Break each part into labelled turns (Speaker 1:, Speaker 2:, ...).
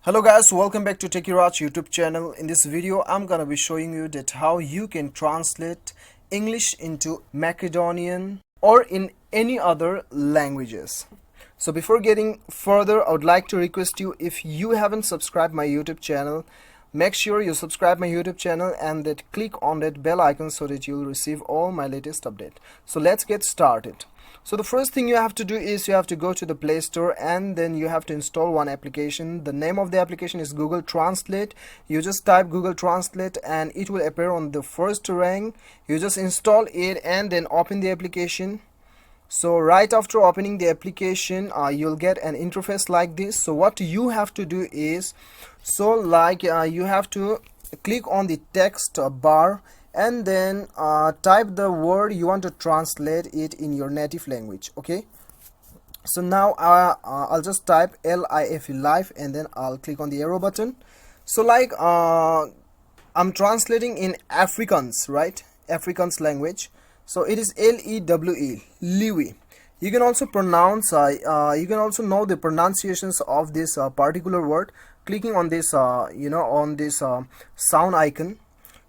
Speaker 1: Hello guys, welcome back to Techiraj YouTube channel. In this video I'm gonna be showing you that how you can translate English into Macedonian or in any other languages. So before getting further, I would like to request you, if you haven't subscribed my YouTube channel, make sure you subscribe my YouTube channel and that click on that bell icon so that you'll receive all my latest update. So let's get started. So the first thing you have to do is you have to go to the Play Store and then you have to install one application. The name of the application is Google Translate. You just type Google Translate and it will appear on the first rank. You just install it and then open the application. So right after opening the application, you'll get an interface like this. So what you have to do is, you have to click on the text bar and then type the word you want to translate it in your native language. Okay, so now I'll just type LIFE, life, and then I'll click on the arrow button. So I'm translating in Afrikaans, right? Afrikaans language. So it is LEWE, Liwi. You can also pronounce you can also know the pronunciations of this particular word clicking on this on this sound icon.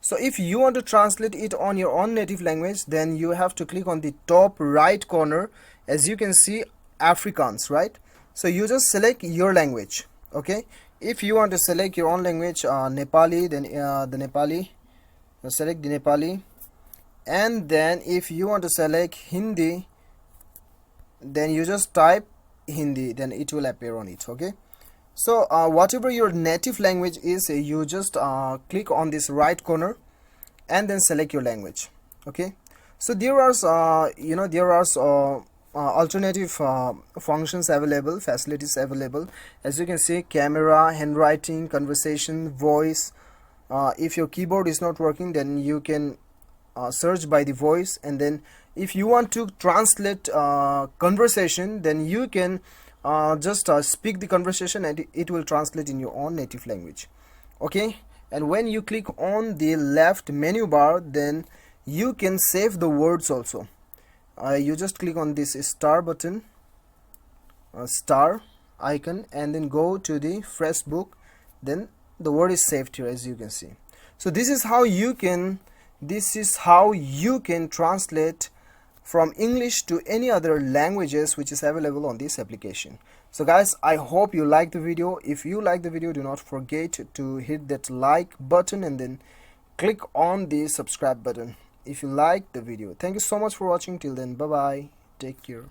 Speaker 1: So if you want to translate it on your own native language, then you have to click on the top right corner. As you can see, Afrikaans, right? So you just select your language. Okay, if you want to select your own language, Nepali, then the Nepali, select the Nepali. And then if you want to select Hindi, then you just type Hindi, then it will appear on it. Okay, so whatever your native language is, you just click on this right corner and then select your language. Okay, so there are alternative functions available, facilities available. As you can see, camera, handwriting, conversation, voice. If your keyboard is not working, then you can search by the voice, and then if you want to translate conversation, then you can just speak the conversation and it will translate in your own native language. Okay, and when you click on the left menu bar, then you can save the words also. You just click on this star button, star icon, and then go to the fresh book, then the word is saved here, as you can see. So this is how you can translate from English to any other languages which is available on this application. So guys, I hope you like the video. If you like the video, do not forget to hit that like button and then click on the subscribe button if you like the video. Thank you so much for watching. Till then, bye bye, take care.